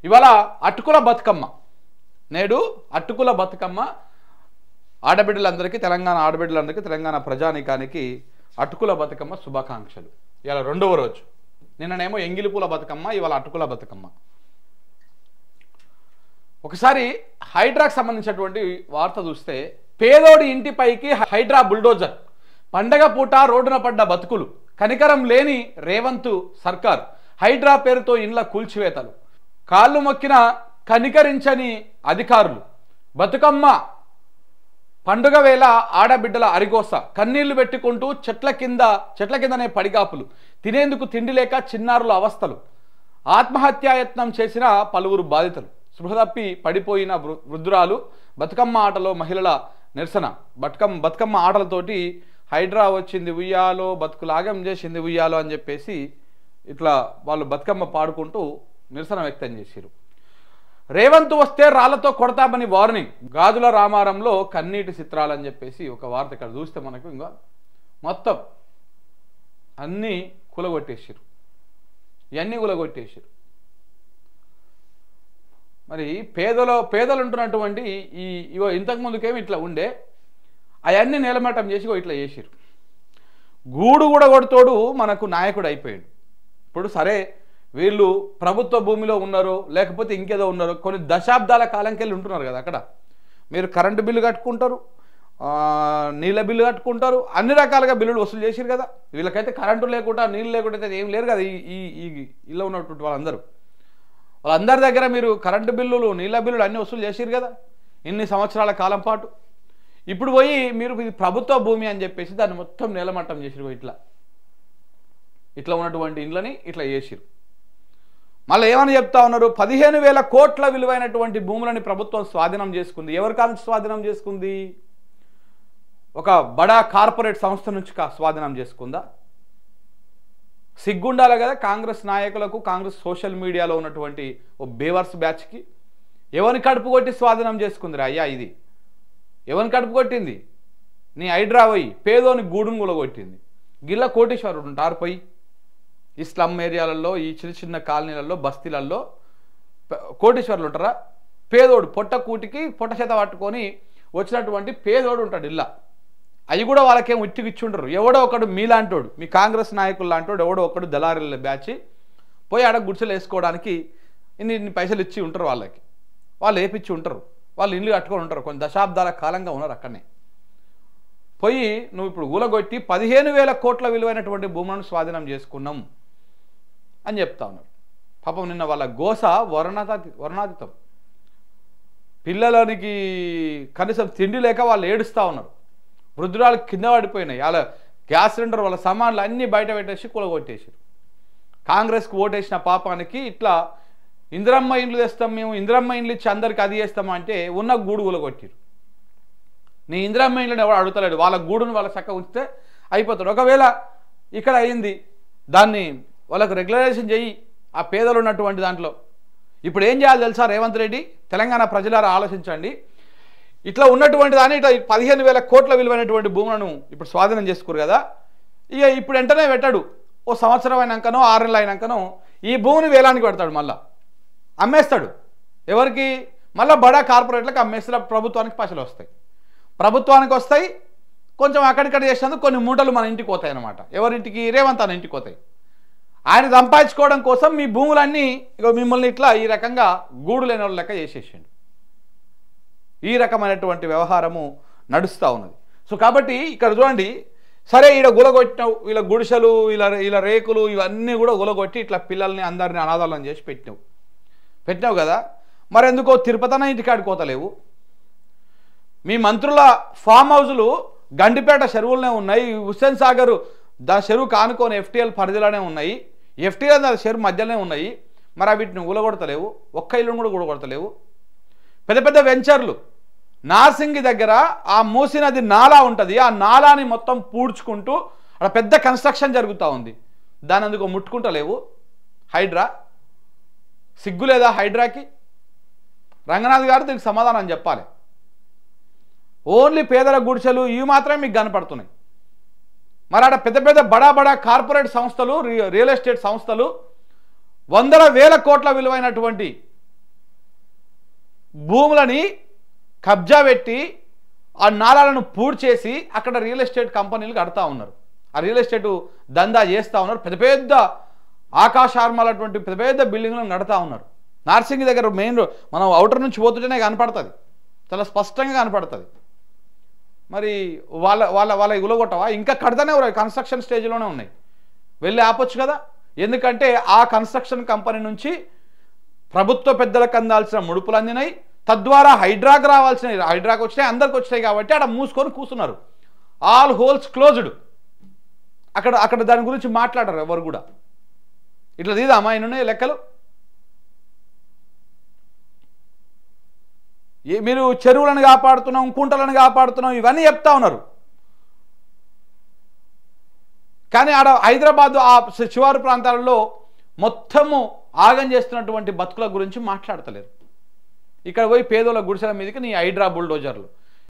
ఇవాళ అటుకుల బతుకమ్మ, నేడు అటుకుల బతుకమ్మ ఆడబిడ్డలందరికీ, తెలంగాణ ఆడబిడ్డలందరికీ, తెలంగాణ ప్రజానీకానికి అటుకుల బతుకమ్మ శుభాకాంక్షలు. ఇవాళ రెండవ రోజు. నిన్ననేమో ఎంగిలిపూల బతుకమ్మ, ఇవాళ అటుకుల బతుకమ్మ. ఒకసారి హైడ్రాకు సంబంధించినటువంటి వార్త చూస్తే, పేదోడి ఇంటిపైకి హైడ్రా బుల్డోజర్, పండగ పూట రోడ్డున పడ్డ బతుకులు, కనికరం లేని రేవంత్ సర్కార్, హైడ్రా పేరుతో ఇండ్ల కూల్చివేతలు, కాళ్ళు మొక్కిన కనికరించని అధికారులు, బతుకమ్మ పండుగ వేళ ఆడబిడ్డల అరిగోస, కన్నీళ్లు పెట్టుకుంటూ చెట్ల కిందనే పడిగాపులు, తినేందుకు తిండి లేక చిన్నారుల అవస్థలు, ఆత్మహత్యాయత్నం చేసిన పలువురు బాధితులు, స్పృహతప్పి పడిపోయిన వృద్ధురాలు, బతుకమ్మ ఆటలో మహిళల నిరసన. బతుకమ్మ ఆటలతోటి హైడ్రా వచ్చింది ఉయ్యాలో, బతుకులాగం చేసింది ఉయ్యాలో అని చెప్పేసి ఇట్లా వాళ్ళు బతుకమ్మ పాడుకుంటూ నిరసన వ్యక్తం చేశారు. రేవంత్ వస్తే రాళ్లతో కొడతామని వార్నింగ్, గాజుల రామారంలో కన్నీటి చిత్రాలని చెప్పేసి ఒక వార్త. ఇక్కడ చూస్తే మనకు ఇంకా మొత్తం అన్నీ కూలగొట్టేసారు, ఇవన్నీ కూలగొట్టేసారు. మరి పేదలు ఉంటున్నటువంటి ఇవో ఇంతకుముందుకేమి ఇట్లా ఉండే, అవన్నీ నేలమట్టం చేసి ఇట్లా చేసారు. గూడు కూడా కొడుతోడు మనకు నాయకుడు అయిపోయాడు. ఇప్పుడు సరే వీళ్ళు ప్రభుత్వ భూమిలో ఉన్నారో లేకపోతే ఇంకేదో ఉన్నారో, కొన్ని దశాబ్దాల కాలంకెళ్ళి ఉంటున్నారు కదా అక్కడ. మీరు కరెంటు బిల్లు కట్టుకుంటారు, నీళ్ళ బిల్లు కట్టుకుంటారు, అన్ని రకాలుగా బిల్లులు వసూలు చేసారు కదా. వీళ్ళకైతే కరెంటు లేకుండా నీళ్ళు లేకుండా ఏం లేరు కదా ఈ ఇలా ఉన్నటువంటి వాళ్ళందరి దగ్గర మీరు కరెంటు బిల్లులు, నీళ్ళ బిల్లులు అన్నీ వసూలు చేసారు కదా ఇన్ని సంవత్సరాల కాలం పాటు. ఇప్పుడు పోయి మీరు ఇది ప్రభుత్వ భూమి అని చెప్పేసి దాన్ని మొత్తం నేలమట్టం చేసిరు. ఇట్లా ఉన్నటువంటి ఇండ్లని ఇట్లా చేసిరు. మళ్ళీ ఏమని చెప్తా ఉన్నారు, 15,000 కోట్ల విలువైనటువంటి భూములని ప్రభుత్వం స్వాధీనం చేసుకుంది. ఎవరి కాలం స్వాధీనం చేసుకుంది? ఒక బడా కార్పొరేట్ సంస్థ నుంచి స్వాధీనం చేసుకుందా? సిగ్గుండాలి కదా కాంగ్రెస్ నాయకులకు, కాంగ్రెస్ సోషల్ మీడియాలో ఉన్నటువంటి ఓ బేవర్స్ బ్యాచ్కి. ఎవరిని కడుపు కొట్టి స్వాధీనం చేసుకుంది రా అయ్యా ఇది? ఎవరిని కడుపు కొట్టింది? నీ హైడ్రా పోయి పేదోని గూడును కూడా కొట్టింది. గిల్ల కోటేశ్వరుడు ఉంటారు పోయి ఈ స్లమ్ ఏరియాలలో, ఈ చిన్న కాలనీలలో, బస్తీలలో కోటేశ్వరులు ఉంటారా? పేదోడు పొట్ట కూటికి పొట్ట చేత పట్టుకొని వచ్చినటువంటి పేదోడు ఉంటాడు ఇల్లా. అవి కూడా వాళ్ళకేం ఉట్టికిచ్చుండరు. ఎవడో ఒకడు మీలాంటోడు, మీ కాంగ్రెస్ నాయకులు లాంటోడు ఎవడో ఒకడు దళారీల బ్యాచ్ పోయి ఆడ గుడిసెలు వేసుకోవడానికి ఇన్ని పైసలు ఇచ్చి ఉంటారు వాళ్ళకి. వాళ్ళు వేపించి ఉంటారు, వాళ్ళు ఇల్లు కట్టుకొని ఉంటారు, కొన్ని దశాబ్దాల కాలంగా ఉన్నారు అక్కడనే. పోయి నువ్వు ఇప్పుడు ఊలగొట్టి 15,000 కోట్ల విలువైనటువంటి భూములను స్వాధీనం చేసుకున్నాం అని చెప్తా ఉన్నారు. పాపం నిన్న వాళ్ళ గోస వర్ణాతీతం. పిల్లలకి కనీసం తిండి లేక వాళ్ళు ఏడుస్తూ ఉన్నారు. వృద్ధురాలు కింద పడిపోయినాయి. వాళ్ళ గ్యాస్ సిలిండర్, వాళ్ళ సామాన్లు అన్నీ బయట పెట్టేసి కూలగొట్టేసారు. కాంగ్రెస్కి ఓటేసిన పాపానికి ఇట్లా ఇందిరమ్మ ఇండ్లు తెస్తాం మేము, ఇందిరమ్మ ఇండ్లు ఇచ్చి అందరికి అది చేస్తామా అంటే ఉన్న గూడు కూలగొట్టారు. నీ ఇందిరమ్మ ఇండ్లను ఎవరు అడుగుతలేడు, వాళ్ళ గూడును వాళ్ళ చక్క ఉంచితే అయిపోతాడు. ఒకవేళ ఇక్కడ అయింది దాన్ని వాళ్ళకు రెగ్యులరైజేషన్ చెయ్యి ఆ పేదలు ఉన్నటువంటి దాంట్లో. ఇప్పుడు ఏం చేయాలి తెలుసా రేవంత్ రెడ్డి? తెలంగాణ ప్రజలారా ఆలోచించండి. ఇట్లా ఉన్నటువంటి దాన్ని ఇట్లా 15,000 కోట్ల విలువైనటువంటి భూములను ఇప్పుడు స్వాధీనం చేసుకోరు కదా. ఇక ఇప్పుడు వెంటనే పెట్టాడు, ఓ సంవత్సరం అయినాకనో 6 నెలలు అయినాకనో ఈ భూమిని వేలానికి పెడతాడు, మళ్ళా అమ్మేస్తాడు. ఎవరికి? మళ్ళీ బడా కార్పొరేట్లకు అమ్మేస్తే ప్రభుత్వానికి పైసలు వస్తాయి. ప్రభుత్వానికి వస్తాయి, కొంచెం అక్కడిక్కడ చేసినందుకు కొన్ని మూటలు మన ఇంటికి పోతాయి అన్నమాట. ఎవరింటికి? రేవంత్ అన్న ఇంటికి పోతాయి. ఆయన సంపాదించుకోవడం కోసం మీ భూములన్నీ ఇక మిమ్మల్ని ఇట్లా ఈ రకంగా గూడు లేని వాళ్ళ లెక్క చేసేసిండు. ఈ రకమైనటువంటి వ్యవహారము నడుస్తూ ఉన్నది. సో కాబట్టి ఇక్కడ చూడండి, సరే ఈడ గులగొట్టినావు, వీళ్ళ గుడిసెలు, వీళ్ళ రేకులు ఇవన్నీ కూడా గులగొట్టి ఇట్లా పిల్లల్ని అందరినీ అనాథాలను చేసి పెట్టినావు కదా. మరి ఎందుకో తిరుపతన ఇంటికాడికి పోతలేవు? మీ మంత్రుల ఫామ్ హౌజులు గండిపేట చెరువులనే ఉన్నాయి, హుస్సేన్ సాగర్ చెరువు కానుకొని FTL పరిధిలోనే ఉన్నాయి, FTL చెరువు మధ్యలోనే ఉన్నాయి. మరి వీటిని ఊలగొడతలేవు, ఒక్క ఇల్లును కూడా ఊడగొడతలేవు. పెద్ద పెద్ద వెంచర్లు నార్సింగి దగ్గర ఆ మూసీ నది నాలా ఉంటుంది, ఆ నాలాని మొత్తం పూడ్చుకుంటూ అక్కడ పెద్ద కన్స్ట్రక్షన్ జరుగుతూ ఉంది. దాని అందుకు ముట్టుకుంటలేవు. హైడ్రా సిగ్గు లేదా హైడ్రాకి? రంగనాథ్ గారు దీనికి సమాధానం చెప్పాలి. ఓన్లీ పేదల గుడిసెలు ఇవి మాత్రమే మీకు కనపడుతున్నాయి. మరి అక్కడ పెద్ద పెద్ద బడా కార్పొరేట్ సంస్థలు, రియల్ ఎస్టేట్ సంస్థలు 100,000 కోట్ల విలువైనటువంటి భూములని కబ్జా పెట్టి ఆ నాలాలను పూర్తి చేసి అక్కడ రియల్ ఎస్టేట్ కంపెనీలు కడతా ఉన్నారు. ఆ రియల్ ఎస్టేట్ దందా చేస్తూ ఉన్నారు. పెద్ద పెద్ద ఆకాశార్మాలటువంటి పెద్ద పెద్ద బిల్డింగ్లను కడతా ఉన్నారు. నార్సింగి దగ్గర మెయిన్ మనం అవుటర్ నుంచి పోతుంటేనే కనపడుతుంది, చాలా స్పష్టంగా కనపడుతుంది. మరి వాళ్ళ గులగొట్టవా? ఇంకా కడతానే ఉన్నాయి, కన్స్ట్రక్షన్ స్టేజ్లోనే ఉన్నాయి. వెళ్ళి ఆపొచ్చు కదా. ఎందుకంటే ఆ కన్స్ట్రక్షన్ కంపెనీ నుంచి ప్రభుత్వ పెద్దలకు అందాల్సిన ముడుపులు అందినాయి, తద్వారా హైడ్రాకు రావాల్సినవి హైడ్రాకు వచ్చినాయి, అందరికి వచ్చినాయి. కాబట్టి అక్కడ మూసుకొని కూర్చున్నారు. All holes closed. అక్కడ దాని గురించి మాట్లాడరు ఎవరు కూడా. ఇట్లా తీదామా ఆయన లెక్కలు? మీరు చెరువులను కాపాడుతున్నాం, కుంటలను కాపాడుతున్నాం ఇవన్నీ చెప్తా ఉన్నారు. కానీ ఆడ హైదరాబాద్ ఆ శివారు ప్రాంతాలలో మొత్తము ఆగం చేస్తున్నటువంటి బతుకుల గురించి మాట్లాడతలేరు. ఇక్కడ పోయి పేదోళ్ళ గుడిసెల మీదకి నీ హైడ్రా బుల్డోజర్లు